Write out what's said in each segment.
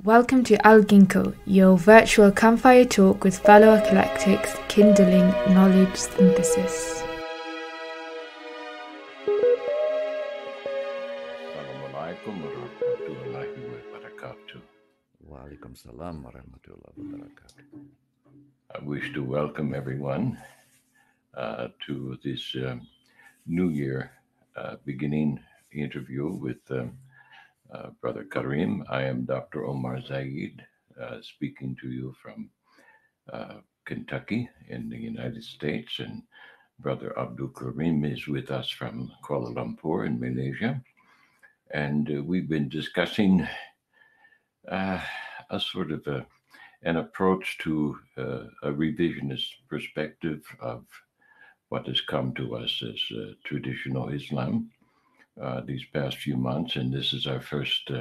Welcome to Al Ginkgo, your virtual campfire talk with fellow eclectics kindling knowledge synthesis. Assalamualaikum warahmatullahi wabarakatuh. Waalaikum salam warahmatullahi wabarakatuh. I wish to welcome everyone to this New Year beginning interview with Brother Karim. I am Dr. Omar Zaid, speaking to you from Kentucky in the United States, and Brother Abdul Karim is with us from Kuala Lumpur in Malaysia. And we've been discussing a sort of an approach to a revisionist perspective of what has come to us as traditional Islam these past few months. And this is our first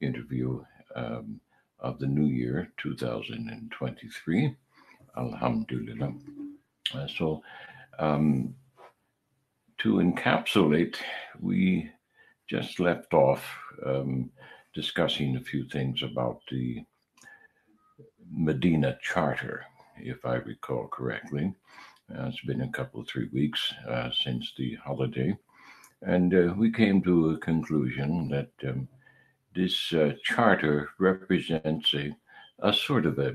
interview of the new year, 2023. Alhamdulillah. So to encapsulate, we just left off discussing a few things about the Medina Charter, if I recall correctly. It's been a couple, 3 weeks since the holiday. And we came to a conclusion that this charter represents a sort of a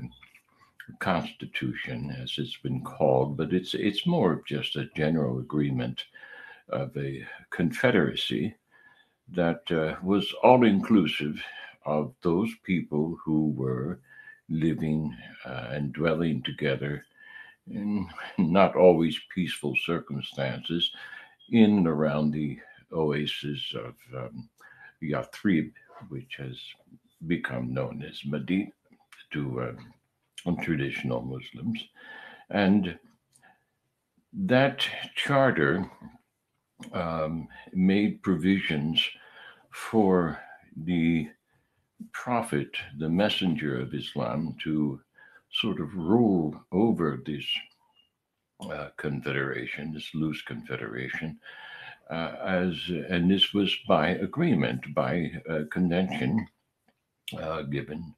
constitution, as it's been called, but it's more of just a general agreement of a confederacy that was all-inclusive of those people who were living and dwelling together in not always peaceful circumstances in and around the oasis of Yathrib, which has become known as Medina to traditional Muslims. And that charter made provisions for the prophet, the messenger of Islam, to sort of rule over this confederation, this loose confederation, and this was by agreement, by convention given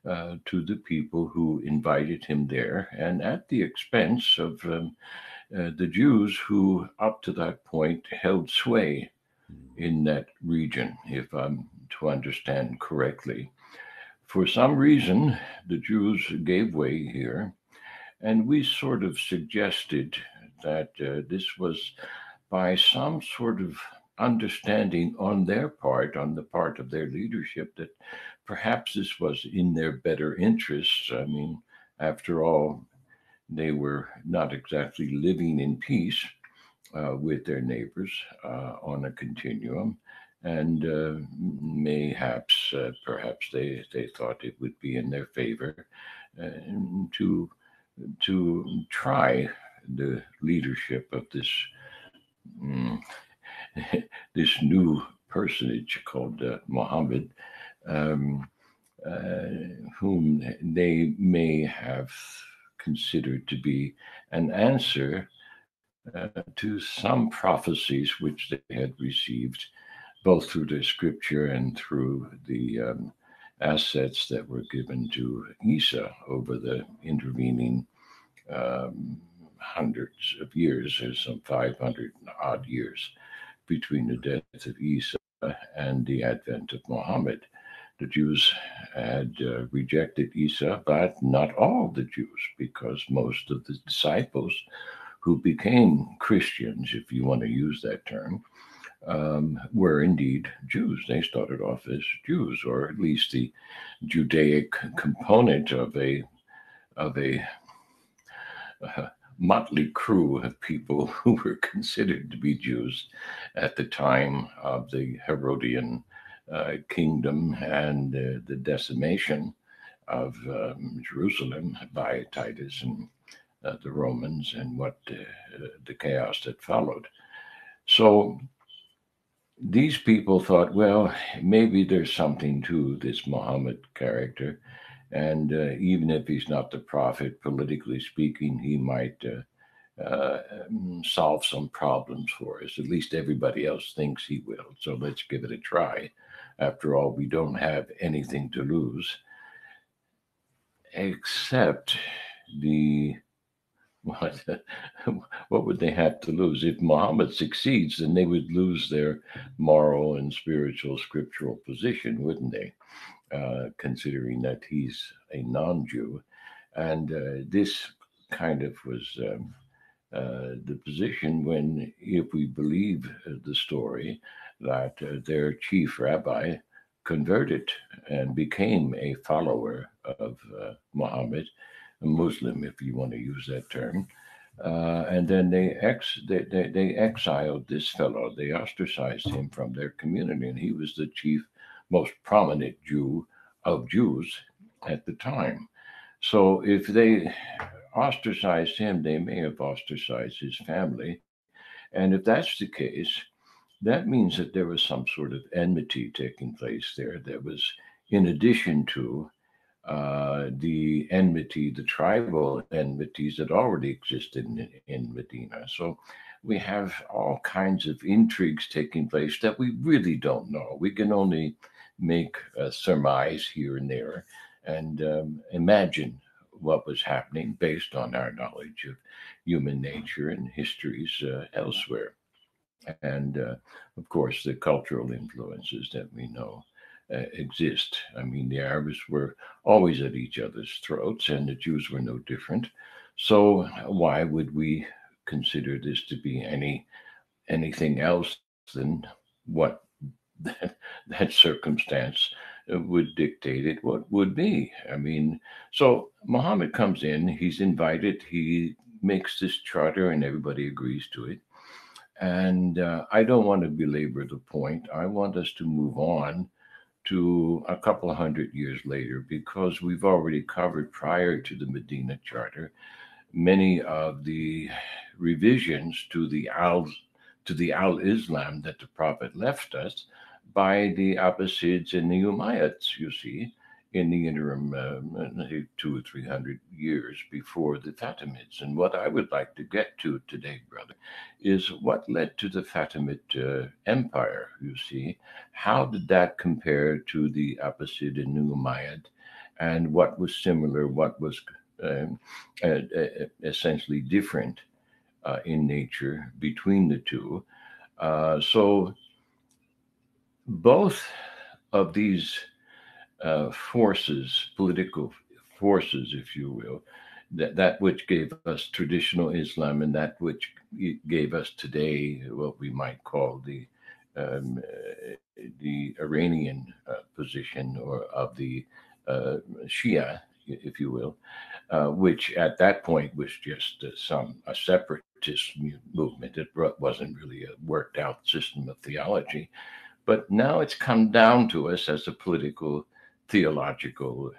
to the people who invited him there, and at the expense of the Jews who up to that point held sway in that region, if I'm to understand correctly. For some reason, the Jews gave way here, and we sort of suggested that this was by some sort of understanding on their part, on the part of their leadership, that perhaps this was in their better interests. I mean, after all, they were not exactly living in peace with their neighbors on a continuum. And perhaps they thought it would be in their favor to try the leadership of this this new personage called Muhammad, whom they may have considered to be an answer to some prophecies which they had received, both through the scripture and through the assets that were given to Isa over the intervening hundreds of years. There's some 500 odd years between the death of Isa and the advent of Muhammad. The Jews had rejected Isa, but not all the Jews, because most of the disciples who became Christians, if you want to use that term, were indeed Jews. They started off as Jews, or at least the Judaic component of a motley crew of people who were considered to be Jews at the time of the Herodian kingdom and the decimation of Jerusalem by Titus and the Romans, and what the chaos that followed. So these people thought, well, maybe there's something to this Muhammad character, and even if he's not the prophet, politically speaking, he might solve some problems for us. At least everybody else thinks he will. So let's give it a try. After all, we don't have anything to lose except the what, what would they have to lose? If Muhammad succeeds, then they would lose their moral and spiritual scriptural position, wouldn't they? Considering that he's a non-Jew. And this kind of was the position when, if we believe the story, that their chief rabbi converted and became a follower of Muhammad, a Muslim, if you want to use that term. And then they exiled this fellow. They ostracized him from their community, and he was the chief, most prominent Jew of Jews at the time. So if they ostracized him, they may have ostracized his family. And if that's the case, that means that there was some sort of enmity taking place there that was in addition to the enmity, the tribal enmities that already existed in Medina. So we have all kinds of intrigues taking place that we really don't know. We can only make a surmise here and there and imagine what was happening based on our knowledge of human nature and histories elsewhere. And of course, the cultural influences that we know exist. I mean, the Arabs were always at each other's throats, and the Jews were no different. So why would we consider this to be anything else than what that circumstance would dictate it what would be? I mean, so Muhammad comes in, he's invited, he makes this charter, and everybody agrees to it. And I don't want to belabor the point. I want us to move on to a couple of hundred years later, because we've already covered prior to the Medina Charter many of the revisions to the Al Islam that the Prophet left us by the Abbasids and the Umayyads, you see, in the interim 200 or 300 years before the Fatimids. And what I would like to get to today, brother, is what led to the Fatimid Empire, you see. How did that compare to the Abbasid and Umayyad? And what was similar, what was essentially different in nature between the two? So both of these forces, political forces, if you will, that which gave us traditional Islam and that which gave us today what we might call um, the Iranian position or of the Shia, if you will, which at that point was just a separatist movement. It wasn't really a worked out system of theology. But now it's come down to us as a political, theological,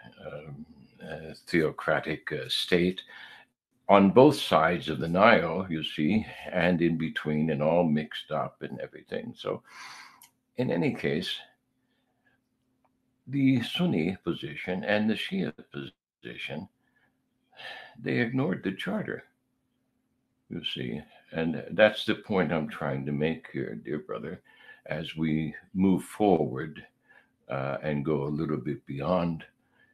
theocratic state on both sides of the Nile, you see, and in between, and all mixed up and everything. So, in any case, the Sunni position and the Shia position, they ignored the charter, you see. And that's the point I'm trying to make here, dear brother, as we move forward and go a little bit beyond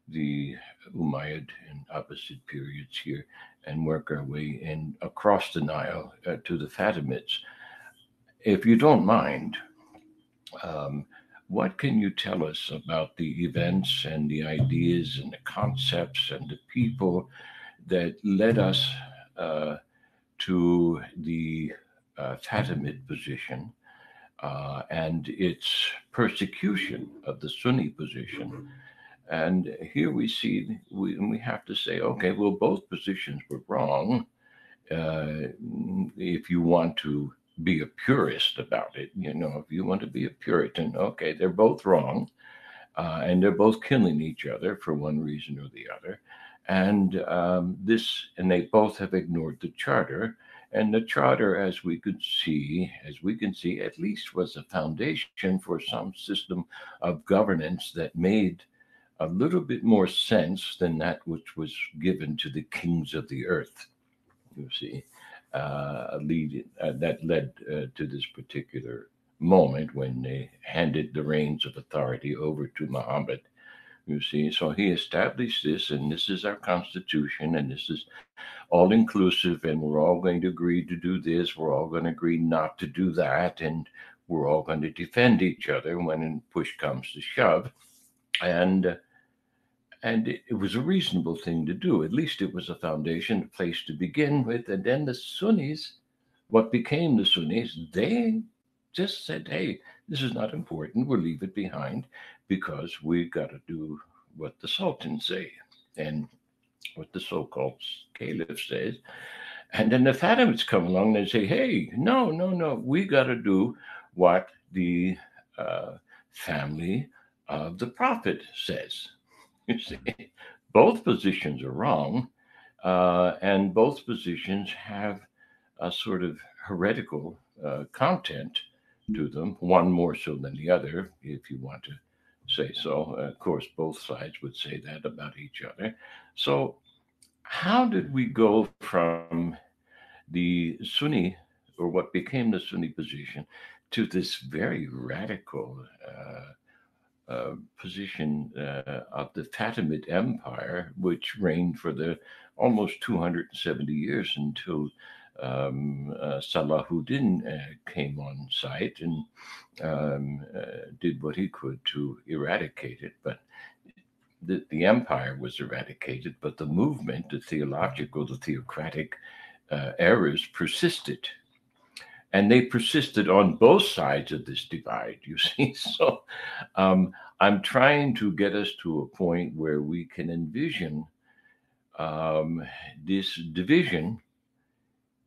the Umayyad and Abbasid periods here and work our way in across the Nile to the Fatimids. If you don't mind, um, what can you tell us about the events and the ideas and the concepts and the people that led us to the Fatimid position and its persecution of the Sunni position? And here we see, we have to say, okay, well, both positions were wrong. If you want to be a purist about it, if you want to be a Puritan, okay, they're both wrong. And they're both killing each other for one reason or the other. And and they both have ignored the charter. And the charter, as we can see, at least was a foundation for some system of governance that made a little bit more sense than that which was given to the kings of the earth, you see, that led to this particular moment when they handed the reins of authority over to Muhammad. You see, so he established this, and this is our constitution, and this is all inclusive, and we're all going to agree to do this, we're all going to agree not to do that, and we're all going to defend each other when push comes to shove. And it was a reasonable thing to do. At least it was a foundation, a place to begin with. And then the Sunnis, what became the Sunnis, they just said, hey, this is not important. We'll leave it behind because we've got to do what the Sultan say and what the so-called caliph says. And then the Fatimids come along and they say, hey, no, we got to do what the family of the Prophet says. You see, both positions are wrong, and both positions have a sort of heretical content to them, one more so than the other, if you want to say so. Of course, both sides would say that about each other. So, how did we go from the Sunni, or what became the Sunni position, to this very radical position of the Fatimid Empire, which reigned for the almost 270 years until Salahuddin came on site and did what he could to eradicate it. But the empire was eradicated, but the movement, the theological, the theocratic errors persisted. And they persisted on both sides of this divide, you see. So I'm trying to get us to a point where we can envision this division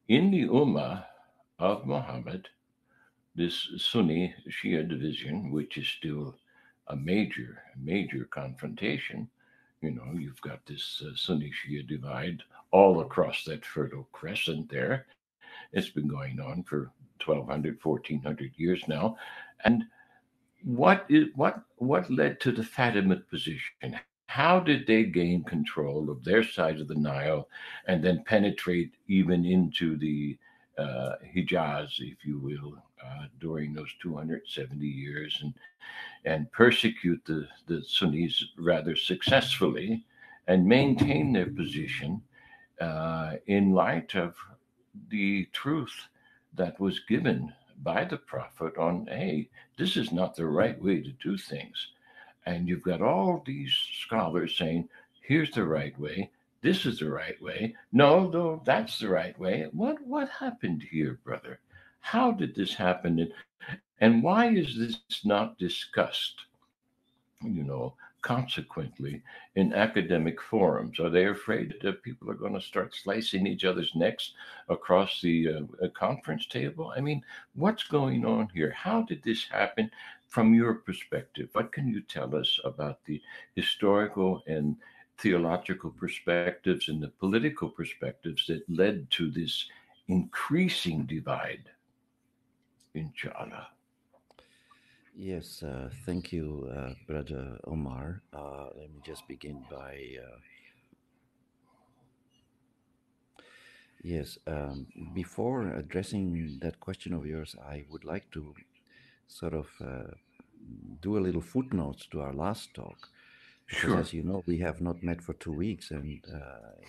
in the Ummah of Muhammad, this Sunni Shia division, which is still a major confrontation. You know, you've got this Sunni Shia divide all across that Fertile Crescent there. It's been going on for 1,200, 1,400 years now. And what led to the Fatimid position? How did they gain control of their side of the Nile and then penetrate even into the Hijaz, if you will, during those 270 years and persecute the Sunnis rather successfully and maintain their position in light of the truth that was given by the prophet on, hey, this is not the right way to do things. And you've got all these scholars saying, here's the right way, this is the right way, no, that's the right way. What happened here, brother? How did this happen? And why is this not discussed, consequently in academic forums? Are they afraid that people are going to start slicing each other's necks across the conference table? I mean, what's going on here? How did this happen from your perspective? What can you tell us about the historical and theological perspectives and the political perspectives that led to this increasing divide? Inshallah. Yes, thank you, Brother Omar. Let me just begin by yes. Before addressing that question of yours, I would like to sort of do a little footnotes to our last talk, because Sure. as you know, we have not met for 2 weeks, and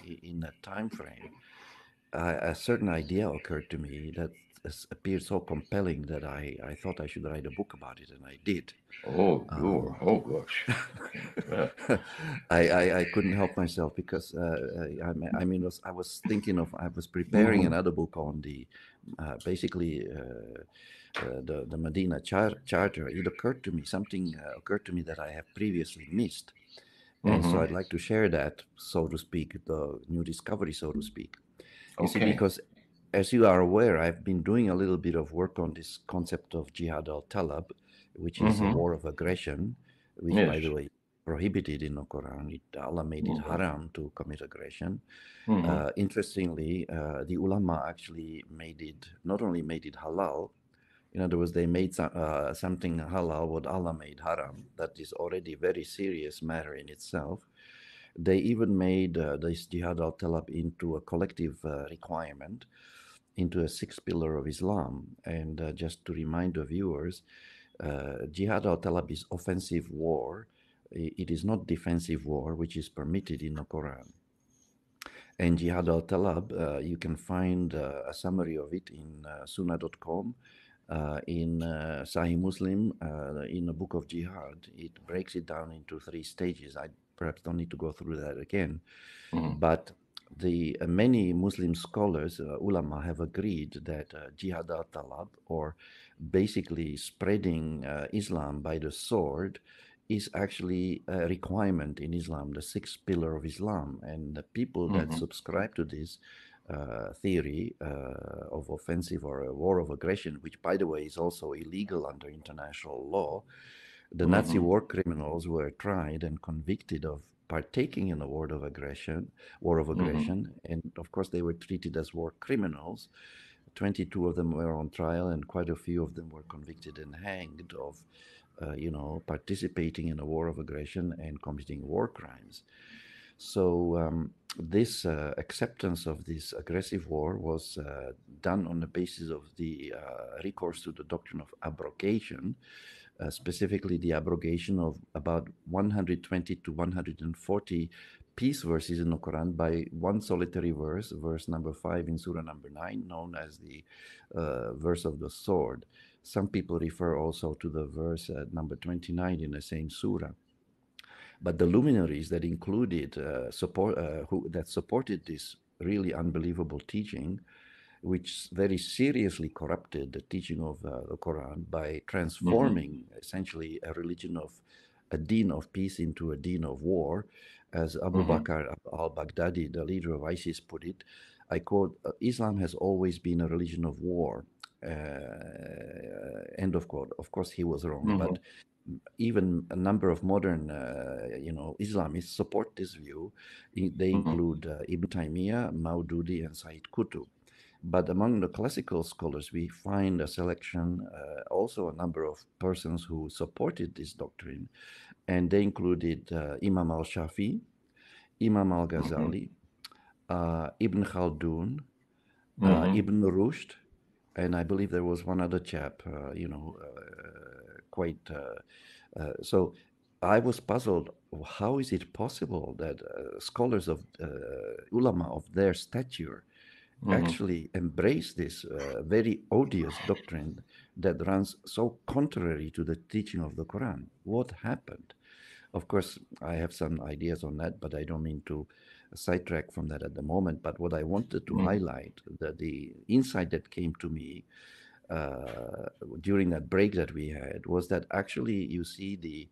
in that time frame, a certain idea occurred to me that appeared so compelling that I thought I should write a book about it, and I did. Oh, oh gosh. I couldn't help myself because I was thinking of, I was preparing another book on the basically the Medina Charter. It occurred to me, something occurred to me that I have previously missed, and so I'd like to share that, so to speak, the new discovery, so to speak. You see, because as you are aware, I've been doing a little bit of work on this concept of jihad al-talab, which is a war of aggression, which, Yes. by the way, prohibited in the Quran. Allah made it haram to commit aggression. Interestingly, the ulema actually not only made it halal, in other words, they made something halal what Allah made haram. That is already a very serious matter in itself. They even made this jihad al-talab into a collective requirement. into a sixth pillar of Islam. And just to remind the viewers, jihad al-talab is offensive war. It is not defensive war, which is permitted in the Quran. And jihad al-talab, you can find a summary of it in sunnah.com, in Sahih Muslim, in the book of jihad. It breaks it down into 3 stages. I perhaps don't need to go through that again. But the many Muslim scholars, ulema, have agreed that jihad al-talab, or basically spreading Islam by the sword, is actually a requirement in Islam, the sixth pillar of Islam. And the people that subscribe to this theory of offensive or a war of aggression, which, by the way, is also illegal under international law, the Nazi war criminals were tried and convicted of partaking in a war of aggression, and of course they were treated as war criminals. 22 of them were on trial, and quite a few of them were convicted and hanged of, participating in a war of aggression and committing war crimes. So this acceptance of this aggressive war was done on the basis of the recourse to the doctrine of abrogation, specifically the abrogation of about 120 to 140 peace verses in the Quran by one solitary verse, verse number 5 in Surah number 9, known as the verse of the sword. Some people refer also to the verse number 29 in the same surah. But the luminaries that included that supported this really unbelievable teaching, which very seriously corrupted the teaching of the Quran by transforming essentially a deen of peace into a deen of war, as Abu Bakr al-Baghdadi, the leader of ISIS, put it. I quote, "Islam has always been a religion of war." End of quote. Of course, he was wrong, but even a number of modern, Islamists support this view. They include Ibn Taymiyyah, Maududi, and Said Qutb. But among the classical scholars, we find a selection, also a number of persons who supported this doctrine, and they included Imam al-Shafi, Imam al-Ghazali, Ibn Khaldun, Ibn Rushd, and I believe there was one other chap, so I was puzzled. How is it possible that scholars of ulama of their stature actually embrace this very odious doctrine that runs so contrary to the teaching of the Quran? What happened? Of course, I have some ideas on that, but I don't mean to sidetrack from that at the moment. But what I wanted to highlight, that the insight that came to me during that break that we had, was that actually, you see,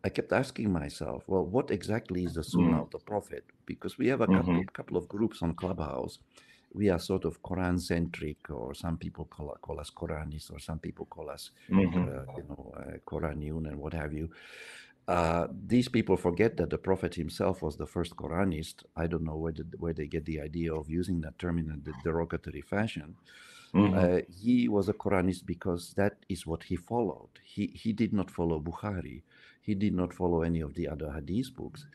I kept asking myself, well, what exactly is the Sunnah of the Prophet? Because we have a couple of groups on Clubhouse. We are sort of Quran-centric, or some people call us Quranists, or some people call us, Quraniyun and what have you. These people forget that the Prophet himself was the first Quranist. I don't know where they get the idea of using that term in a derogatory fashion. He was a Quranist because that is what he followed. He did not follow Bukhari. He did not follow any of the other hadith books.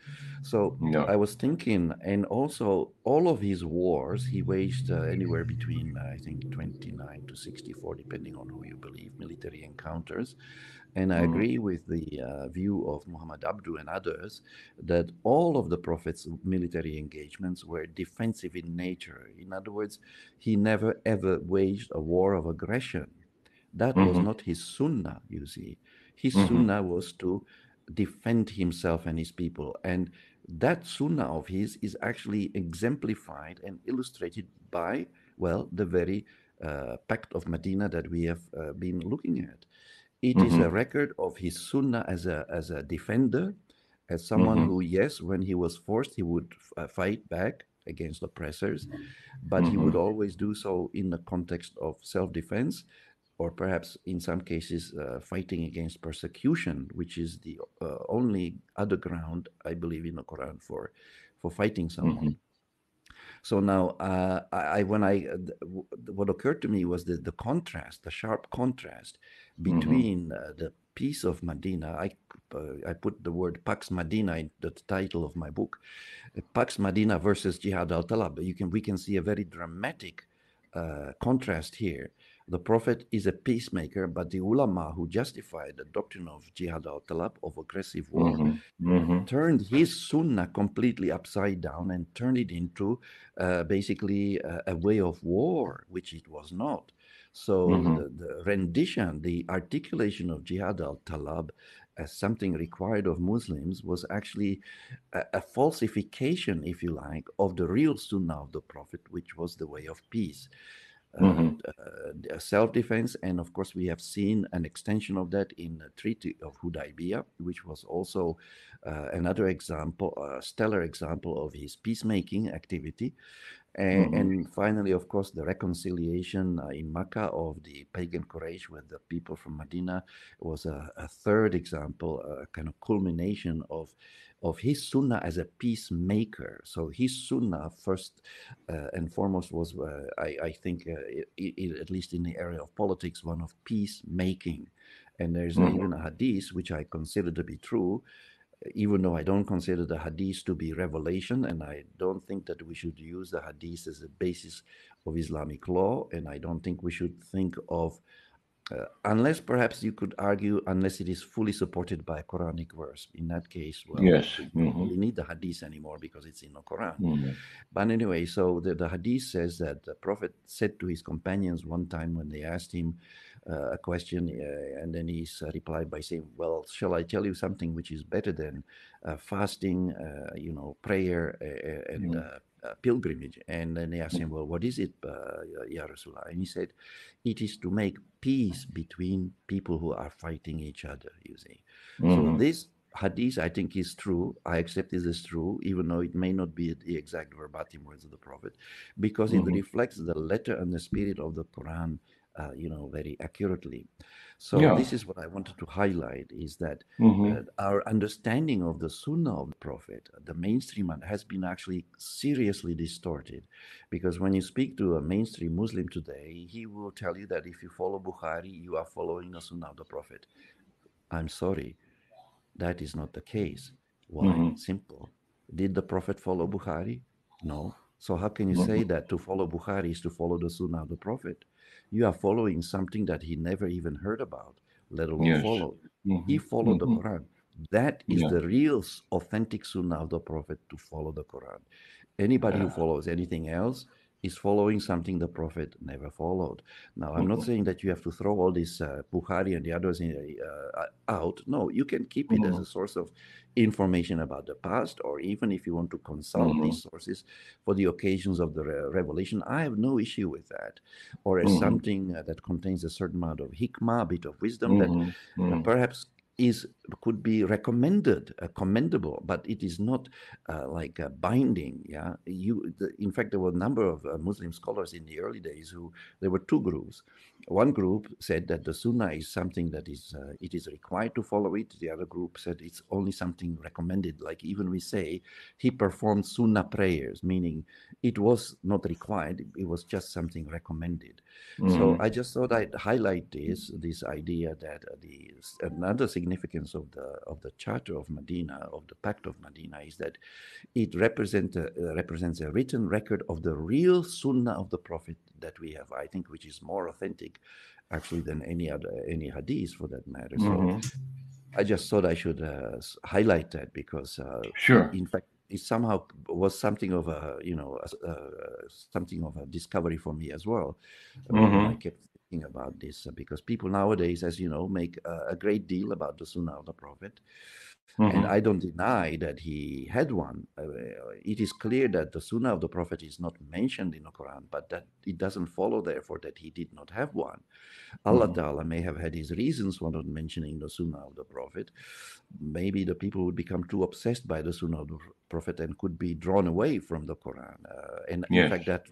So I was thinking, and also all of his wars, he waged anywhere between, I think, 29 to 64, depending on who you believe, military encounters. And I agree with the view of Muhammad Abduh and others that all of the Prophet's military engagements were defensive in nature. In other words, he never ever waged a war of aggression. That was not his sunnah, you see. His sunnah was to defend himself and his people. And that sunnah of his is actually exemplified and illustrated by, well, the very Pact of Madina that we have been looking at. It is a record of his sunnah as a defender, as someone who, yes, when he was forced, he would fight back against oppressors, but he would always do so in the context of self-defense, or perhaps in some cases fighting against persecution, which is the only other ground, I believe, in the Quran for fighting someone. So now, what occurred to me was the contrast, the sharp contrast between the peace of Medina. I put the word Pax Madina in the title of my book, Pax Madina versus Jihad al-Talab. We can see a very dramatic contrast here. The Prophet is a peacemaker, but the ulama who justified the doctrine of jihad al-talab, of aggressive war, turned his sunnah completely upside down and turned it into basically a way of war, which it was not. So the rendition, the articulation of jihad al-talab as something required of Muslims was actually a falsification, if you like, of the real sunnah of the Prophet, which was the way of peace. Self-defense, and of course we have seen an extension of that in the Treaty of Hudaybiyah, which was also another example, a stellar example of his peacemaking activity. And finally, of course, the reconciliation in Makkah of the pagan Quraysh with the people from Medina was a third example, a kind of culmination of his sunnah as a peacemaker. So his sunnah, first and foremost, was, I think, at least in the area of politics, one of peacemaking. And there's even a hadith, which I consider to be true, even though I don't consider the hadith to be revelation, and I don't think that we should use the hadith as a basis of Islamic law, and I don't think we should think of, unless perhaps you could argue, unless it is fully supported by a Quranic verse. In that case, well, Yes. you don't really need the hadith anymore because it's in the Quran. But anyway, so the hadith says that the Prophet said to his companions one time when they asked him a question, and then he replied by saying, well, shall I tell you something which is better than fasting, prayer, and pilgrimage? And then they asked him, well, what is it, Ya Rasulullah? And he said, it is to make peace between people who are fighting each other, you see. So this hadith, I think, is true. I accept this as true, even though it may not be the exact verbatim words of the Prophet, because it reflects the letter and the spirit of the Quran, very accurately. So this is what I wanted to highlight, is that our understanding of the Sunnah of the Prophet, the mainstream, has been actually seriously distorted. Because when you speak to a mainstream Muslim today, he will tell you that if you follow Bukhari, you are following the Sunnah of the Prophet. I'm sorry, that is not the case. Why? Simple. Did the Prophet follow Bukhari? No. So how can you say that to follow Bukhari is to follow the Sunnah of the Prophet? You are following something that he never even heard about, let alone followed. He followed the Quran. That is the real authentic Sunnah of the Prophet, to follow the Quran. Anybody who follows anything else is following something the Prophet never followed. Now, I'm not saying that you have to throw all this Bukhari and the others out. No, you can keep it as a source of information about the past, or even if you want to consult these sources for the occasions of the revelation, I have no issue with that. Or as something that contains a certain amount of hikmah, a bit of wisdom that perhaps could be recommended, commendable, but it is not like binding. In fact, there were a number of Muslim scholars in the early days there were two groups. One group said that the Sunnah is something that it is required to follow it. The other group said it's only something recommended. Like even we say, he performed Sunnah prayers, meaning it was not required. It was just something recommended. So I just thought I'd highlight this idea that another significance of the Charter of Medina, of the Pact of Medina, is that it represents a written record of the real Sunnah of the Prophet that we have, I think, which is more authentic, actually, than any hadith for that matter. So I just thought I should highlight that because, in fact, it somehow was something of a discovery for me as well. When I kept thinking about this, because people nowadays, as you know, make a great deal about the Sunnah of the Prophet. And I don't deny that he had one. It is clear that the Sunnah of the Prophet is not mentioned in the Quran, but that it doesn't follow, therefore, that he did not have one. Allah Ta'ala may have had his reasons for not mentioning the Sunnah of the Prophet. Maybe the people would become too obsessed by the Sunnah of the Prophet and could be drawn away from the Quran. And in fact, that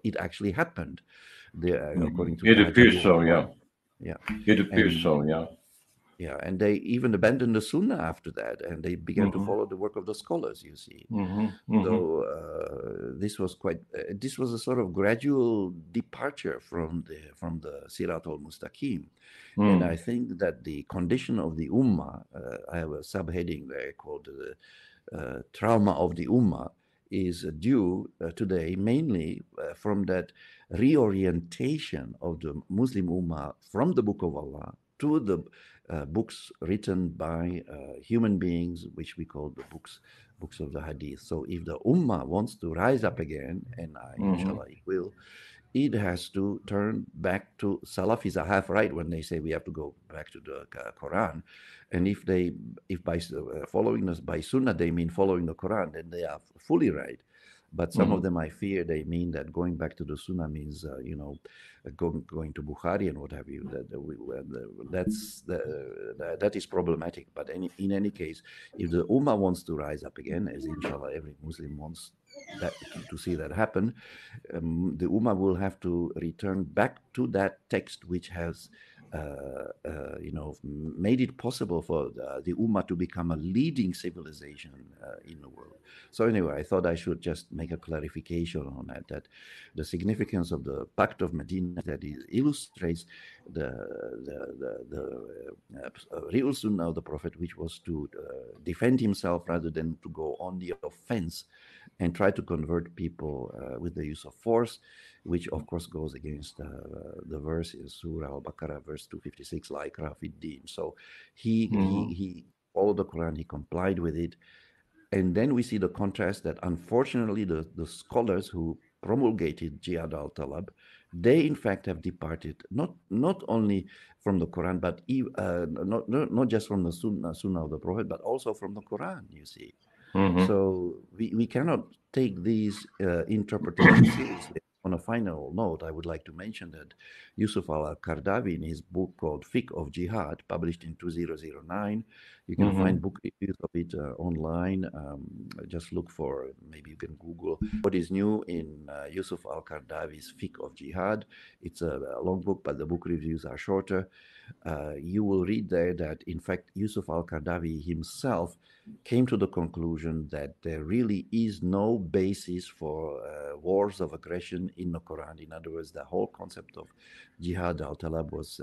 it actually happened. According to it appears so, It appears so, Yeah, and they even abandoned the Sunnah after that, and they began to follow the work of the scholars, you see. So this was a sort of gradual departure from the Sirat al-Mustaqim. And I think that the condition of the Ummah, I have a subheading there called Trauma of the Ummah, is due today mainly from that reorientation of the Muslim Ummah from the Book of Allah to the books written by human beings, which we call the books of the Hadith. So if the Ummah wants to rise up again, and Mm-hmm. inshallah it will, it has to turn back to Salafis are half right when they say we have to go back to the Quran. And if by following us by Sunnah they mean following the Quran, then they are fully right. But some of Mm-hmm. them, I fear, they mean that going back to the Sunnah means, going to Bukhari and what have you. That is problematic. But in any case, if the Ummah wants to rise up again, as inshallah every Muslim wants that to see that happen, the Ummah will have to return back to that text which has, made it possible for the Ummah to become a leading civilization in the world. So anyway, I thought I should just make a clarification on that the significance of the Pact of Madina, that it illustrates the real Sunnah of the Prophet, which was to defend himself rather than to go on the offense and try to convert people with the use of force, which of course goes against the verse in Surah Al-Baqarah, verse 256, La ikraha fid din. So he followed the Quran, he complied with it. And then we see the contrast that unfortunately the scholars who promulgated jihad al-talab, they in fact have departed not only from the Quran, but not just from the Sunnah of the Prophet, but also from the Quran, you see. Mm-hmm. So we cannot take these interpretations seriously. On a final note, I would like to mention that Yusuf al-Qardawi, in his book called Fiqh of Jihad, published in 2009, you can Mm-hmm. find book reviews of it online. Just look for, maybe you can Google what is new in Yusuf al-Qardawi's Fiqh of Jihad. It's a long book, but the book reviews are shorter. You will read there that, in fact, Yusuf al-Qardawi himself came to the conclusion that there really is no basis for wars of aggression in the Quran. In other words, the whole concept of jihad al-talab was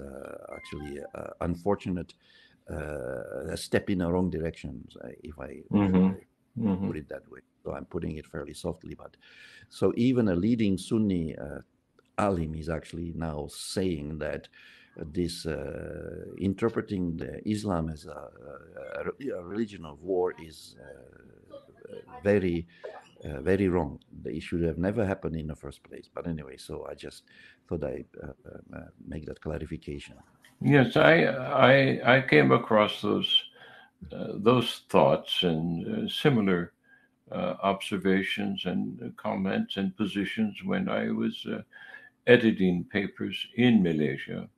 actually unfortunate, a step in the wrong direction, if I Mm-hmm. put it that way. So I'm putting it fairly softly. But so even a leading Sunni alim is actually now saying that this interpreting the Islam as a religion of war is very very wrong. It should have never happened in the first place. But anyway, so I just thought I make that clarification. Yes, I came across those thoughts and similar observations and comments and positions when I was editing papers in Malaysia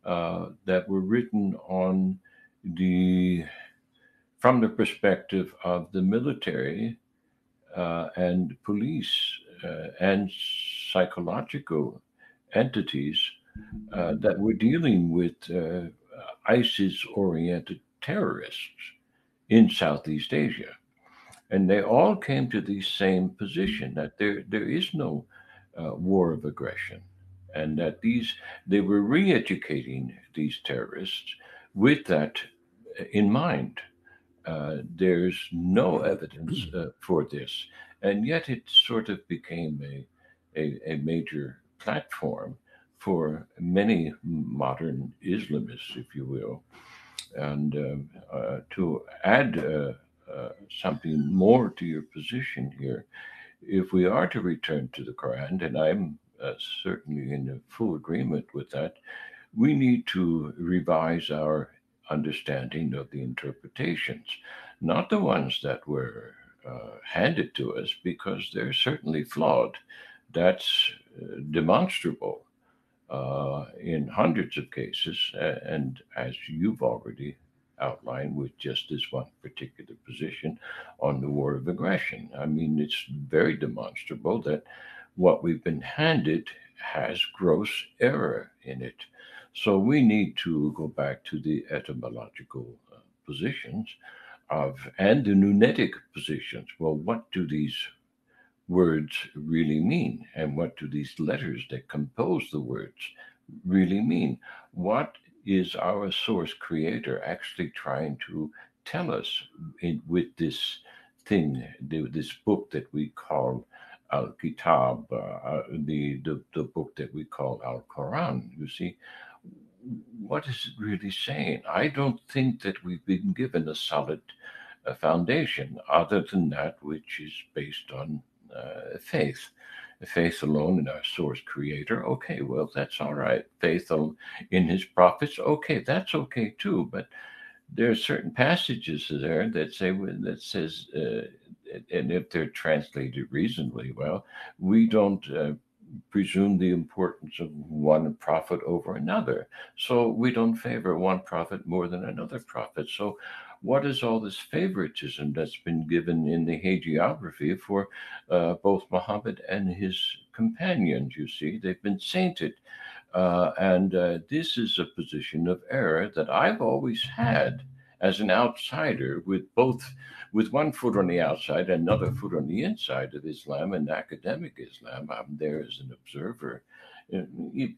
that were written on the from the perspective of the military and police and psychological entities that were dealing with ISIS-oriented terrorists in Southeast Asia. And they all came to the same position that there is no war of aggression, and that they were re-educating these terrorists with that in mind. There's no evidence for this, and yet it sort of became a major platform for many modern Islamists, if you will. And to add something more to your position here, if we are to return to the Quran, and I'm certainly in full agreement with that, we need to revise our understanding of the interpretations, not the ones that were handed to us, because they're certainly flawed. That's demonstrable in hundreds of cases, and as you've already outlined with just this one particular position on the war of aggression. I mean, it's very demonstrable that what we've been handed has gross error in it. So we need to go back to the etymological positions of and the nunetic positions. Well, what do these words really mean? And what do these letters that compose the words really mean? What is our source creator actually trying to tell us with this thing, this book that we call al-kitab, the book that we call al-Quran, you see, what is it really saying? I don't think that we've been given a solid foundation other than that which is based on faith. Faith alone in our source creator, okay, well, that's all right. Faith in his prophets, okay, that's okay too. But there are certain passages there that says, and if they're translated reasonably well, we don't presume the importance of one prophet over another. So we don't favor one prophet more than another prophet. So what is all this favoritism that's been given in the hagiography for both Muhammad and his companions? You see, they've been sainted. And this is a position of error that I've always had as an outsider, with one foot on the outside and another foot on the inside of Islam and academic Islam. I'm there as an observer,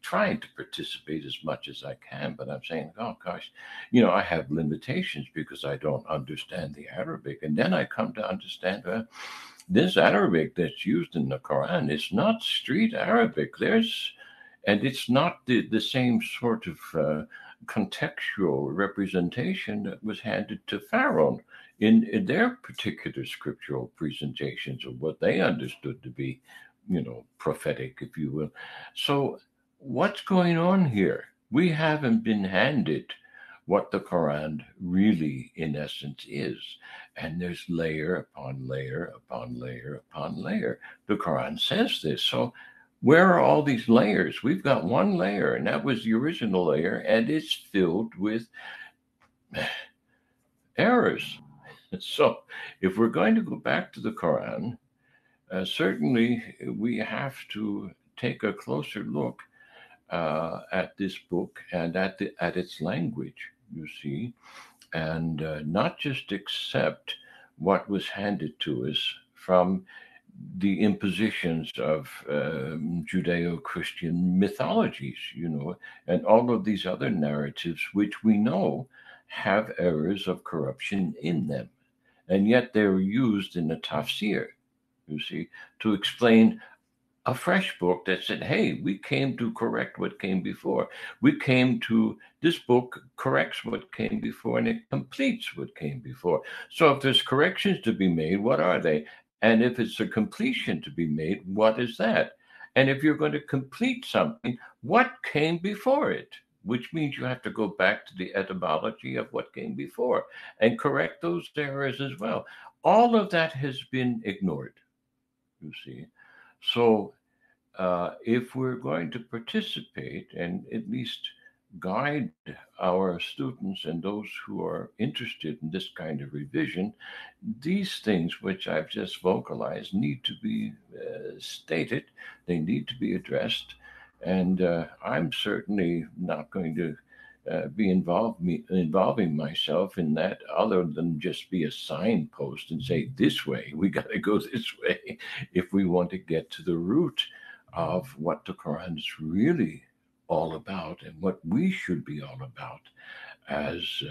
trying to participate as much as I can, but I'm saying, oh gosh, I have limitations because I don't understand the Arabic. And then I come to understand this Arabic that's used in the Quran is not street Arabic. And it's not the same sort of contextual representation that was handed to Pharaoh in their particular scriptural presentations of what they understood to be, prophetic, if you will. So what's going on here? We haven't been handed what the Quran really, in essence, is. And there's layer upon layer upon layer upon layer. The Quran says this. So where are all these layers? We've got one layer, and that was the original layer, and it's filled with errors. So if we're going to go back to the Quran, certainly we have to take a closer look at this book and at its language, you see, and not just accept what was handed to us from the impositions of Judeo-Christian mythologies, and all of these other narratives, which we know have errors of corruption in them. And yet they're used in the tafsir, you see, to explain a fresh book that said, hey, we came to correct what came before. This book corrects what came before, and it completes what came before. So if there's corrections to be made, what are they? And if it's a completion to be made, what is that? And if you're going to complete something, what came before it? Which means you have to go back to the etymology of what came before and correct those errors as well. All of that has been ignored, you see. So if we're going to participate and at least guide our students and those who are interested in this kind of revision, these things which I've just vocalized need to be stated. They need to be addressed. And I'm certainly not going to be involving myself in that, other than just be a signpost and say, this way, we got to go this way if we want to get to the root of what the Quran is really all about and what we should be all about as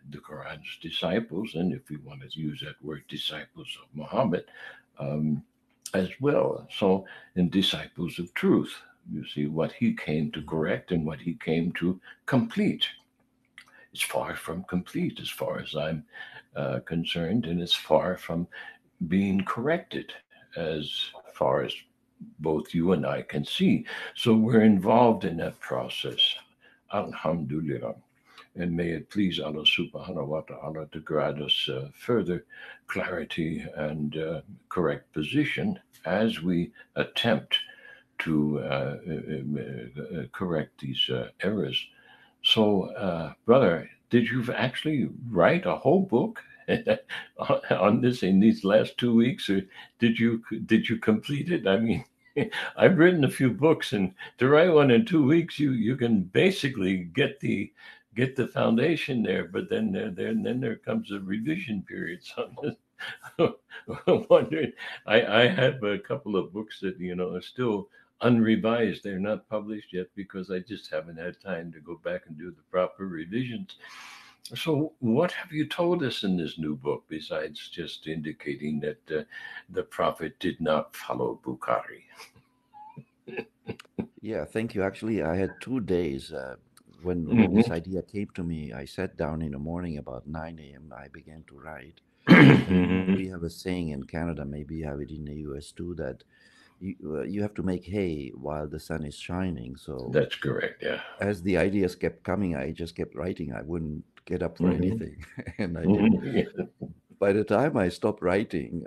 the Quran's disciples, and if we want to use that word, disciples of Muhammad as well. So, and disciples of truth, you see, what he came to correct and what he came to complete. It's far from complete as far as I'm concerned, and it's far from being corrected as far as both you and I can see. So we're involved in that process. Alhamdulillah. And may it please Allah subhanahu wa ta'ala to grant us further clarity and correct position as we attempt to correct these errors. So, brother, did you actually write a whole book on this in these last 2 weeks, or did you complete it? I mean, I've written a few books, and to write one in 2 weeks, you can basically get the foundation there, but then there comes a revision period. So I'm wondering, I have a couple of books that are still unrevised. They're not published yet because I just haven't had time to go back and do the proper revisions. So, what have you told us in this new book besides just indicating that the Prophet did not follow Bukhari? Yeah, thank you. Actually, I had 2 days when Hmm. this idea came to me. I sat down in the morning about 9 a.m. I began to write. And Hmm. we have a saying in Canada, maybe you have it in the US too, that you have to make hay while the sun is shining. So That's correct. Yeah. as the ideas kept coming, I just kept writing. I wouldn't get up for Hmm. anything, and I did. Hmm. By the time I stopped writing,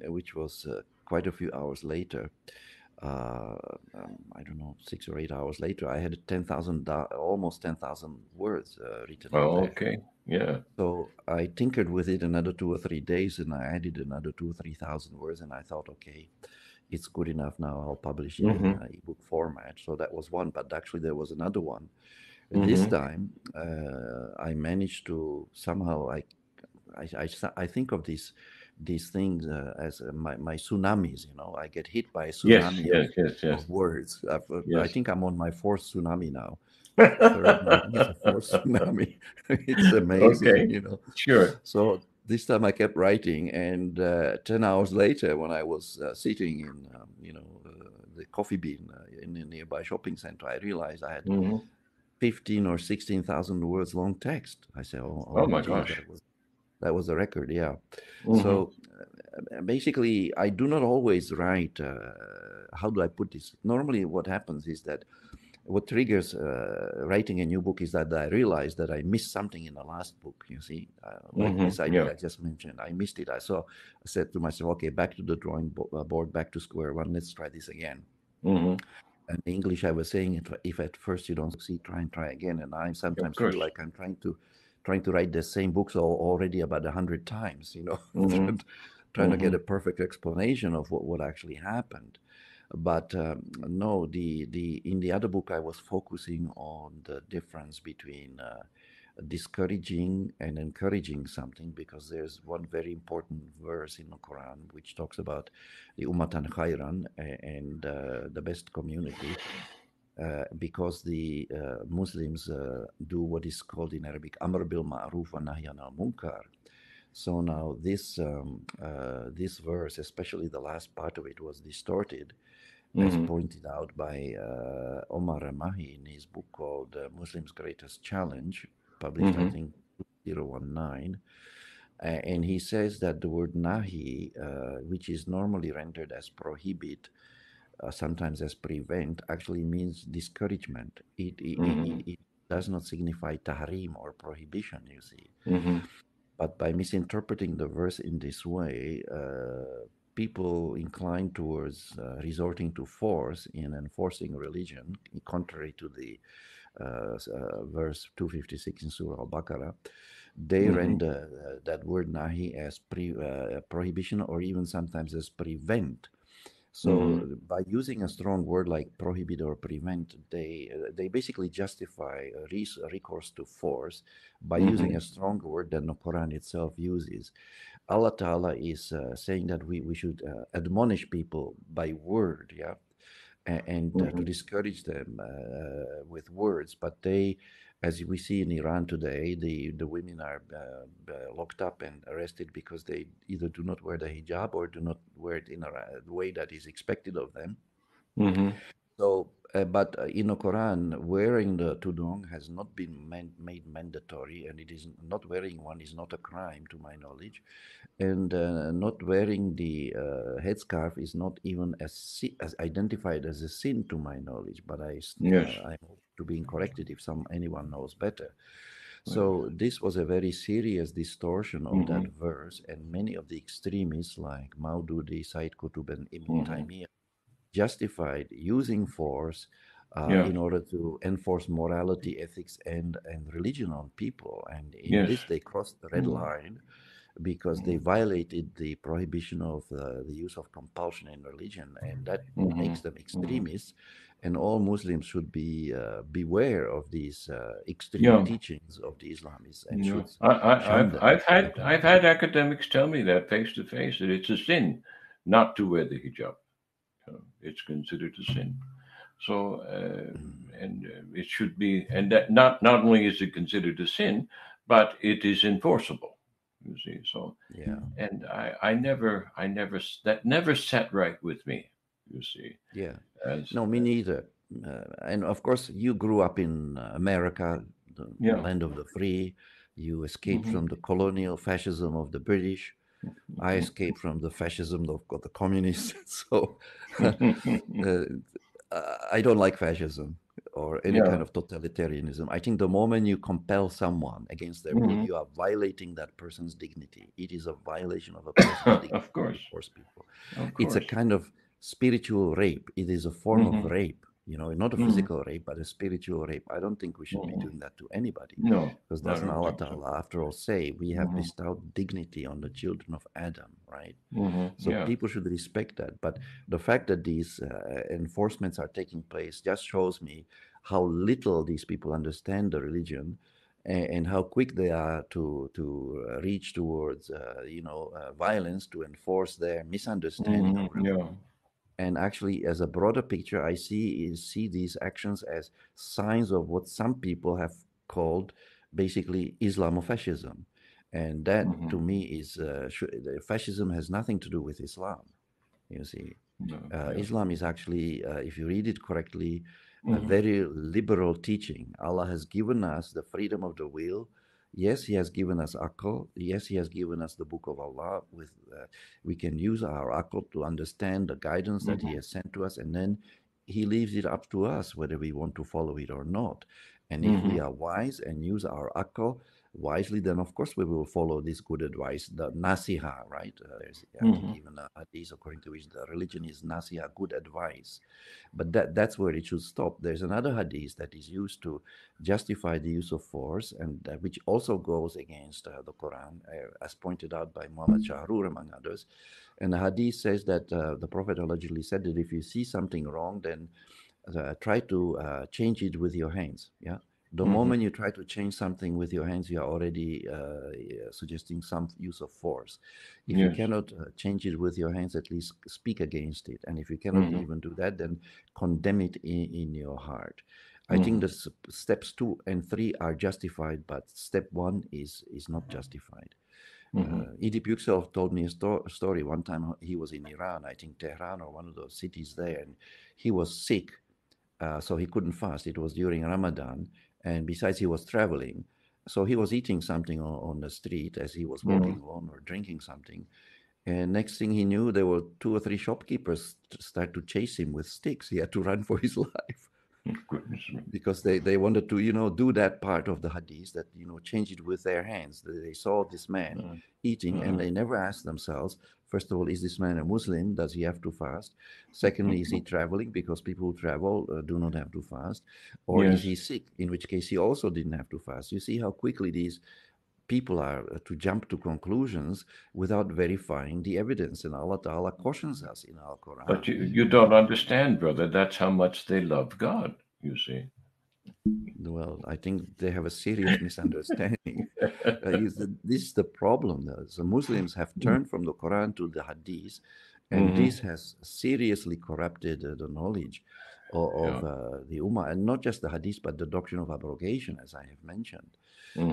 which was quite a few hours later, uh, I don't know, 6 or 8 hours later, I had 10,000, almost 10,000 words written in Oh, there. okay. Yeah. So I tinkered with it another 2 or 3 days, and I added another 2 or 3 thousand words, and I thought, okay, it's good enough now. I'll publish it in Hmm. ebook format. So that was one, but actually there was another one. This Hmm. time, I managed to somehow I think of these things as my tsunamis. You know, I get hit by a Yes. tsunami Yes. Yes. Yes. of words. I Yes. think I'm on my fourth tsunami now. Third, I think it's a fourth tsunami. It's amazing, Okay. you know. Sure. So this time I kept writing, and 10 hours later, when I was sitting in, the coffee bean in a nearby shopping center, I realized I had Hmm. 15 or 16,000 words long text. I said, "Oh, Oh my OMG, gosh. that was a record, yeah." Hmm. So basically, I do not always write. How do I put this? Normally, what happens is that what triggers writing a new book is that I realize that I missed something in the last book. You see, like Hmm. this idea Yeah. I just mentioned, I missed it. I said to myself, okay, back to the drawing board, back to square one. Let's try this again. Hmm. And in English, I was saying, if at first you don't succeed, try again. And I Of sometimes feel course. like I'm trying to write the same books already about 100 times. Hmm. Trying to get Hmm. a perfect explanation of what actually happened. But no, the in the other book, I was focusing on the difference between discouraging and encouraging something, because there's one very important verse in the Quran which talks about the ummatan khairan and the best community, because the Muslims do what is called in Arabic amr bil ma'ruf wa nahy anil munkar. So now this verse, especially the last part of it, was distorted, as Hmm. pointed out by Omar Ramahi in his book called Muslims' Greatest Challenge, published, I Hmm. think, 2019. And he says that the word nahi, which is normally rendered as prohibit, sometimes as prevent, actually means discouragement. It does not signify tahrim or prohibition, you see. Hmm. But by misinterpreting the verse in this way, people incline towards resorting to force in enforcing religion, contrary to the verse 256 in Surah Al-Baqarah. They Hmm. render that word nahi as prohibition, or even sometimes as prevent. Hmm. So by using a strong word like prohibit or prevent, they basically justify a recourse to force by using Hmm. a stronger word than the Quran itself uses. Allah Ta'ala is saying that we should admonish people by word, yeah, and to Hmm. discourage them with words. But they, as we see in Iran today, the women are locked up and arrested because they either do not wear the hijab or do not wear it in a way that is expected of them. Hmm. So, but in the Quran, wearing the tudung has not been made mandatory, and it is not wearing one is not a crime, to my knowledge, and not wearing the headscarf is not even as identified as a sin, to my knowledge. But Yes. I hope to being corrected if anyone knows better. Yes. So this was a very serious distortion of that Hmm. verse, and many of the extremists like Maududi, Said Qutb, and Ibn Hmm. Taymiyyah justified using force Yeah. in order to enforce morality, ethics, and religion on people. And in Yes. this, they crossed the red Hmm. line because they violated the prohibition of the use of compulsion in religion, and that Hmm. makes them Hmm. extremists. And all Muslims should be beware of these extreme Yeah. teachings of the Islamists and Yeah. should shun I've them I've if they had come I've across. had academics tell me that face to face that it's a sin not to wear the hijab. It's considered a sin. So Mm. and it should be, and that not only is it considered a sin, but it is enforceable. You see, so Yeah, and that never sat right with me. You see, yeah. as No, me neither. And of course, you grew up in America, the yeah, land of the free. You escaped hmm from the colonial fascism of the British. I escaped from the fascism of the communists. So uh, I don't like fascism or any kind yeah, of totalitarianism. I think the moment you compel someone against their will, hmm you are violating that person's dignity. It is a violation of a person's of dignity course, to force people. of It's a course, kind of spiritual rape. It is a form of hmm rape, not a hmm physical rape, but a spiritual rape. I don't think we should be hmm doing that to anybody. no, Because I doesn't don't Allah think so. Ta'ala, after all, say we have hmm bestowed dignity on the children of Adam, right? So Yeah, people should respect that. But the fact that these enforcements are taking place just shows me how little these people understand the religion, and how quick they are to reach towards violence to enforce their misunderstanding of religion. yeah, And actually, as a broader picture, I see these actions as signs of what some people have called basically Islamofascism, and that to hmm me is fascism has nothing to do with Islam. You see, no, yeah, Islam is actually, if you read it correctly, a hmm very liberal teaching. Allah has given us the freedom of the will. Yes, He has given us akal. Yes, He has given us the Book of Allah. We can use our akal to understand the guidance that He hmm has sent to us, and then He leaves it up to us whether we want to follow it or not. And if we hmm are wise and use our akal wisely, then of course we will follow this good advice, the nasiha, right? There's, I think, hmm even a hadith according to which the religion is nasiha, good advice. But that's where it should stop. There's another hadith that is used to justify the use of force, and which also goes against the Quran, as pointed out by Muhammad Shahrur, among others. And the hadith says that the Prophet allegedly said that if you see something wrong, then try to change it with your hands. Yeah. The hmm moment you try to change something with your hands, you are already suggesting some use of force. If you yes, cannot change it with your hands, at least speak against it. And if you cannot hmm even do that, then condemn it in your heart. I think hmm the steps 2 and 3 are justified, but step 1 is not justified. hmm Edip Yüksel told me a story. One time he was in Iran, I think Tehran or one of those cities there, and he was sick, so he couldn't fast. It was during Ramadan, and besides, he was traveling. So he was eating something on the street as he was hmm walking along or drinking something. And next thing he knew, there were 2 or 3 shopkeepers start to chase him with sticks. He had to run for his life Goodness me. because they wanted to do that part of the hadith, that change it with their hands. They saw this man Uh, eating, and uh, they never asked themselves, first of all, is this man a Muslim? Does he have to fast? Secondly, is he traveling? Because people who travel do not have to fast. Or is yes, he sick, in which case he also didn't have to fast? You see how quickly these people are to jump to conclusions without verifying the evidence. And Allah Ta'ala cautions us in Al but Quran. you don't understand, brother. That's how much they love God. You see. Well, I think they have a serious misunderstanding. This is the problem. The Muslims have turned from the Quran to the Hadith, and hmm this has seriously corrupted the knowledge of Yeah. the Ummah, and not just the Hadith, but the doctrine of abrogation, as I have mentioned.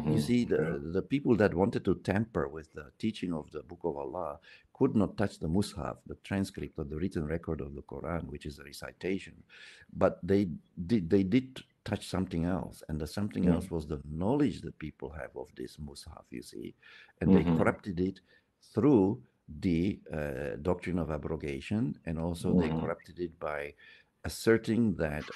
You see, Yeah. the people that wanted to tamper with the teaching of the Book of Allah could not touch the Mus'haf, the transcript of the written record of the Quran, which is a recitation, but they did touch something else, and the something else was the knowledge that people have of this Mus'haf. You see, and they Mm-hmm. corrupted it through the doctrine of abrogation, and also they Mm-hmm. corrupted it by asserting that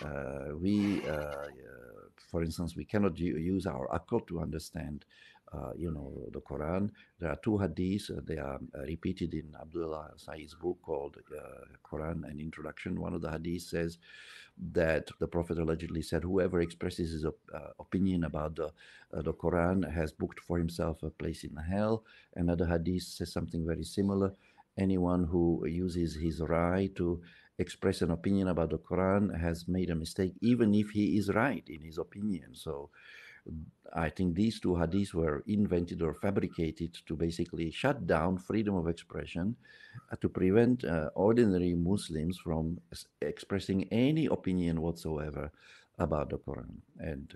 for instance, we cannot use our akal to understand, the Quran. There are 2 hadiths. They are repeated in Abdullah Said's book called Quran and Introduction. One of the hadiths says that the Prophet allegedly said, "Whoever expresses his opinion about the Quran has booked for himself a place in hell." Another hadith says something very similar. Anyone who uses his rai to express an opinion about the Quran has made a mistake, even if he is right in his opinion. So I think these 2 hadiths were invented or fabricated to basically shut down freedom of expression, to prevent ordinary Muslims from expressing any opinion whatsoever about the Quran. And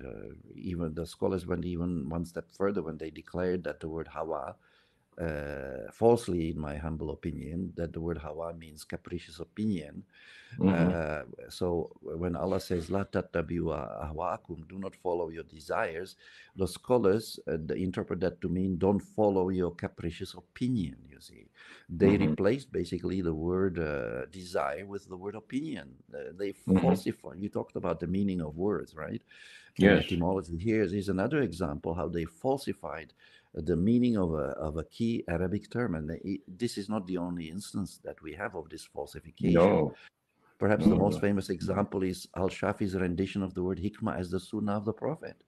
even the scholars went even one step further when they declared that the word hawa, falsely, in my humble opinion, that the word hawa means capricious opinion. So when Allah says, "La tattabi'u ahwa'akum," do not follow your desires, the scholars they interpret that to mean don't follow your capricious opinion. You see, they replaced basically the word desire with the word opinion. They falsify. You talked about the meaning of words, right? And Yes. etymology. Here is another example how they falsified the meaning of a key Arabic term. And this is not the only instance that we have of this falsification. No. Perhaps the most No. famous example is Al-Shafi's rendition of the word hikmah as the sunnah of the Prophet.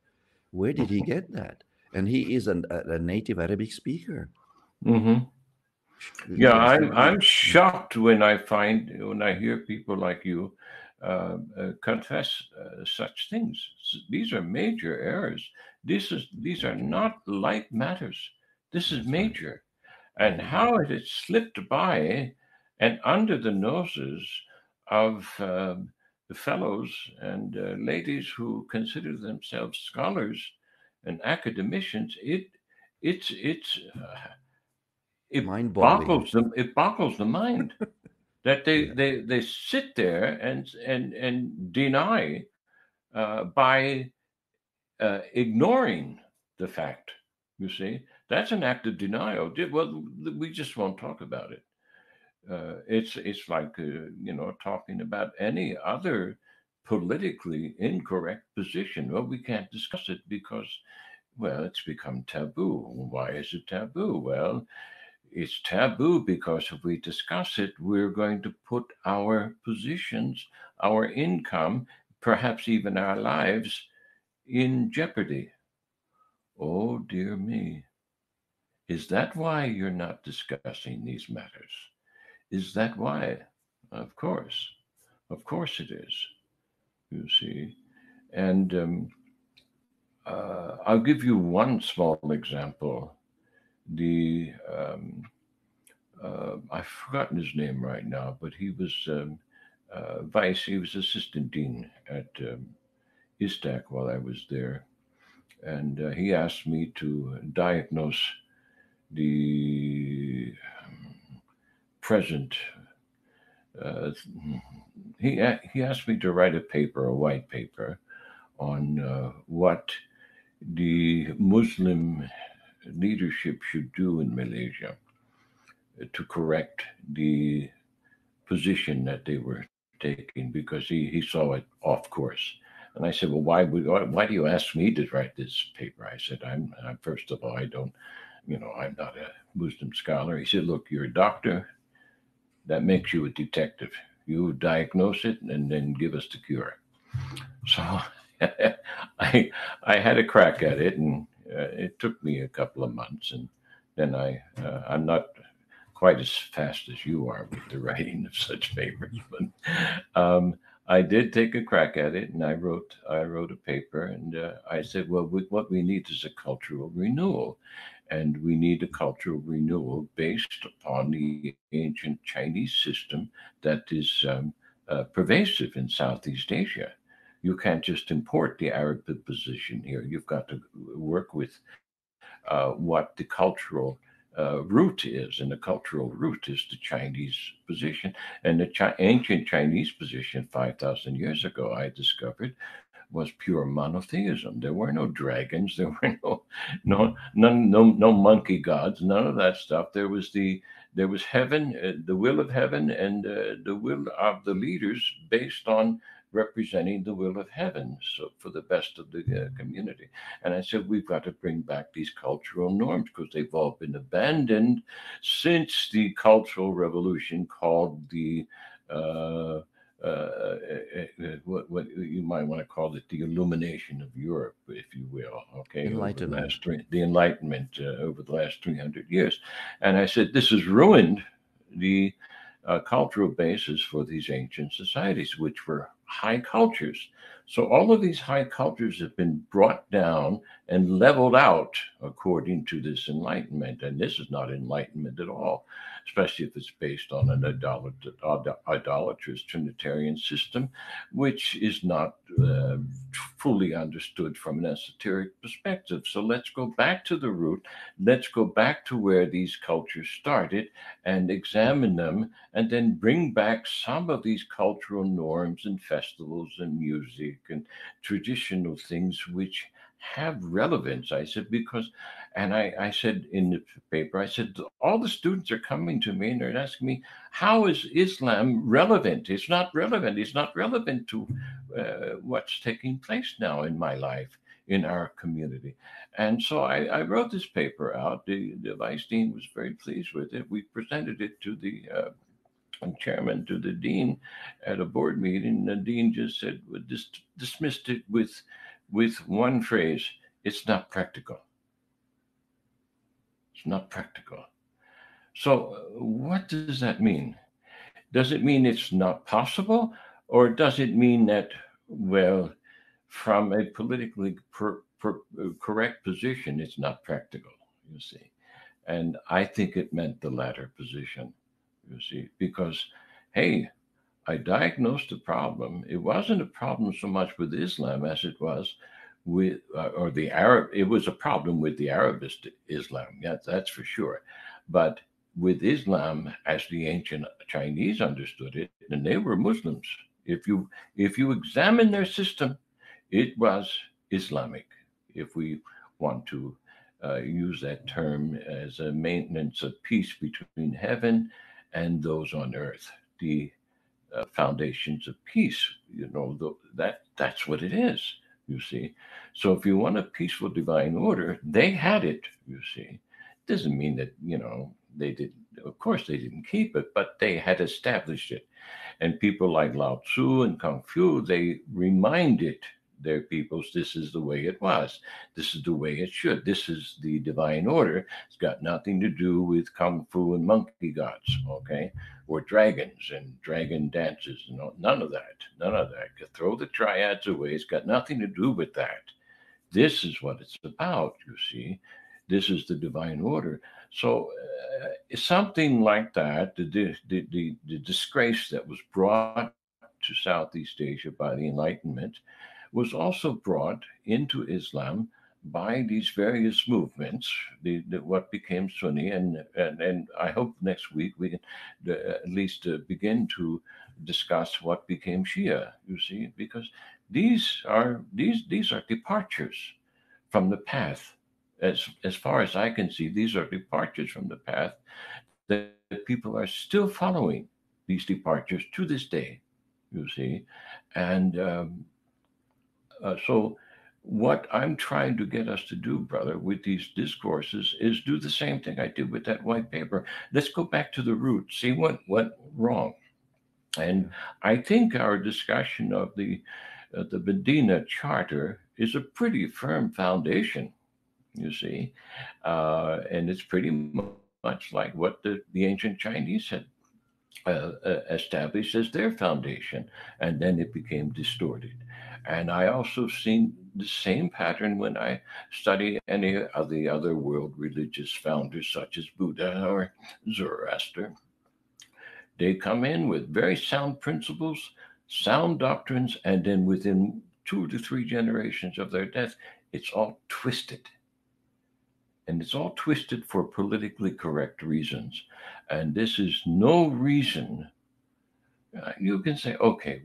Where did he get that? And he is a native Arabic speaker. Yeah, Should we? I'm shocked when I hear people like you confess such things. These are major errors. These are not light matters. This is That's right. major, and how it has slipped by and under the noses of the fellows and ladies who consider themselves scholars and academicians. It Mind-boggling. boggles them. It boggles the mind that Yeah. they sit there and deny by ignoring the fact. You see, that's an act of denial. Well, we just won't talk about it. It's like talking about any other politically incorrect position. Well, we can't discuss it because, well, it's become taboo. Why is it taboo? Well, it's taboo because if we discuss it, we're going to put our positions, our income, perhaps even our lives in jeopardy. Oh, dear me. Is that why you're not discussing these matters? Is that why? Of course. Of course it is, you see. And I'll give you one small example. The I've forgotten his name right now, but he was he was assistant dean at ISTAC while I was there. And he asked me to diagnose the present. Uh, he asked me to write a white paper, on what the Muslim leadership should do in Malaysia to correct the position that they were taking because he saw it off course. And I said, well, why do you ask me to write this paper? I said, I'm first of all, I don't, I'm not a Muslim scholar. He said, look, you're a doctor. That makes you a detective. You diagnose it and then give us the cure. So I had a crack at it, and it took me a couple of months, and then I'm not quite as fast as you are with the writing of such papers, but I did take a crack at it, and I wrote a paper, and I said, well, what we need is a cultural renewal, and we need a cultural renewal based upon the ancient Chinese system that is pervasive in Southeast Asia. You can't just import the Arab position here. You've got to work with what the cultural root is, and the cultural root is the Chinese position. And the ancient Chinese position 5,000 years ago, I discovered, was pure monotheism. There were no dragons. There were no monkey gods. None of that stuff. There was heaven, the will of heaven, and the will of the leaders based on representing the will of heaven, so for the best of the community. And I said, we've got to bring back these cultural norms because they've all been abandoned since the Cultural Revolution, called the what you might want to call it, the illumination of Europe, if you will. Okay, Enlightenment. The Enlightenment over the last 300 years. And I said, this has ruined the cultural basis for these ancient societies, which were high cultures. So all of these high cultures have been brought down and leveled out according to this enlightenment. And this is not enlightenment at all. especially if it's based on an idolatrous Trinitarian system, which is not fully understood from an esoteric perspective. So let's go back to the root. Let's go back to where these cultures started and examine them, and then bring back some of these cultural norms and festivals and music and traditional things which have relevance. I said, because, and I said in the paper, I said, all the students are coming to me and they're asking me, how is Islam relevant? It's not relevant. It's not relevant to what's taking place now in my life, in our community. And so I wrote this paper out. The vice dean was very pleased with it. We presented it to the chairman, to the dean at a board meeting. The dean just said, dismissed it with one phrase: it's not practical. It's not practical. So what does that mean? Does it mean it's not possible, or does it mean that, well, from a politically correct position, it's not practical, you see? And I think it meant the latter position, you see, because, hey, I diagnosed the problem. It wasn't a problem so much with Islam as it was with, or the Arab. It was a problem with the Arabist Islam, yeah, that's for sure. But with Islam, as the ancient Chinese understood it, and they were Muslims. If you examine their system, it was Islamic. If we want to use that term as a maintenance of peace between heaven and those on earth, the foundations of peace, that's what it is, you see. So if you want a peaceful divine order, they had it, you see. Doesn't mean that, they didn't, of course they didn't keep it, but they had established it. And people like Lao Tzu and Kung Fu, they reminded their peoples, this is the way it was. This is the way it should. This is the divine order. It's got nothing to do with Kung Fu and monkey gods, okay? Or dragons and dragon dances. None of that. None of that. You throw the triads away. It's got nothing to do with that. This is what it's about, you see. This is the divine order. So something like that, the disgrace that was brought to Southeast Asia by the Enlightenment was also brought into Islam by these various movements, what became Sunni, and I hope next week we can at least begin to discuss what became Shia. You see, because these are departures from the path. As far as I can see, these are departures from the path that people are still following. These departures to this day, you see, and so what I'm trying to get us to do, brother, with these discourses is do the same thing I did with that white paper. Let's go back to the root, see what went wrong. And I think our discussion of the Medina Charter is a pretty firm foundation, you see, and it's pretty much like what the ancient Chinese had established as their foundation, and then it became distorted. And I also seen the same pattern when I study any of the other world religious founders, such as Buddha or Zoroaster. They come in with very sound principles, sound doctrines, and then within 2 to 3 generations of their death, it's all twisted. And it's all twisted for politically correct reasons. And this is no reason. You can say, okay,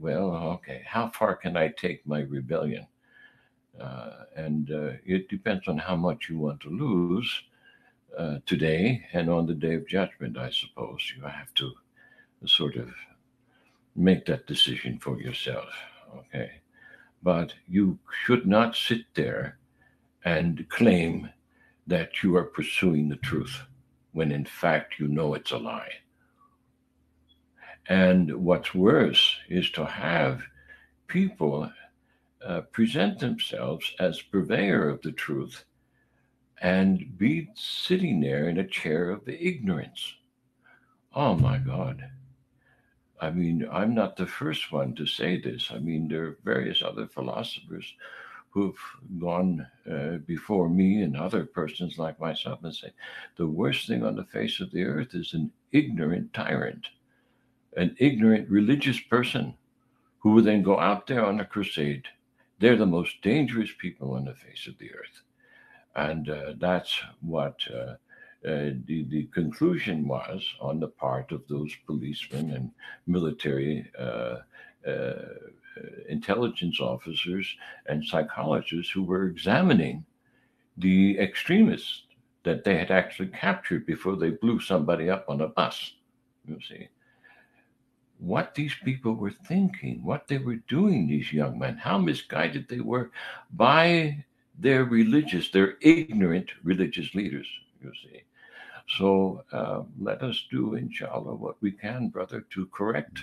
how far can I take my rebellion? And it depends on how much you want to lose today and on the day of judgment, I suppose. You have to sort of make that decision for yourself, okay? But you should not sit there and claim that you are pursuing the truth when in fact you know it's a lie. And what's worse is to have people present themselves as purveyor of the truth and be sitting there in a chair of the ignorance. Oh my God. I mean, I'm not the first one to say this. I mean, there are various other philosophers who've gone before me and other persons like myself and say, the worst thing on the face of the earth is an ignorant tyrant, an ignorant religious person who will then go out there on a crusade. They're the most dangerous people on the face of the earth. And that's what the conclusion was on the part of those policemen and military intelligence officers and psychologists who were examining the extremists that they had actually captured before they blew somebody up on a bus. You see what these people were thinking, what they were doing, these young men, how misguided they were by their ignorant religious leaders, you see. So let us do, inshallah, what we can, brother, to correct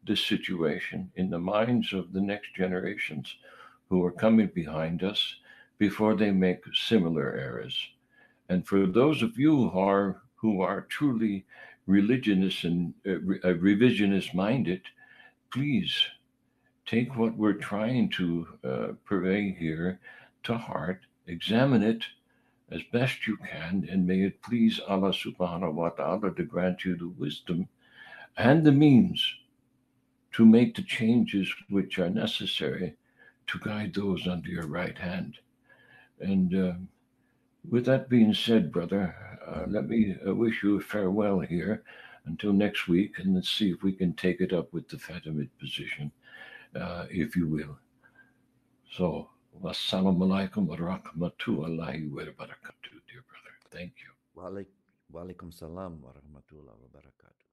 this situation in the minds of the next generations who are coming behind us before they make similar errors. And for those of you who are truly religionist and revisionist minded, please take what we're trying to purvey here to heart, examine it as best you can, and may it please Allah subhanahu wa ta'ala to grant you the wisdom and the means to make the changes which are necessary to guide those under your right hand. And with that being said, brother, let me wish you a farewell here until next week, and let's see if we can take it up with the Fatimid position, if you will. So, wassalamu alaikum wa rahmatullahi wa barakatuh, dear brother. Thank you. Walaikum salam wa rahmatullahi wa barakatuh.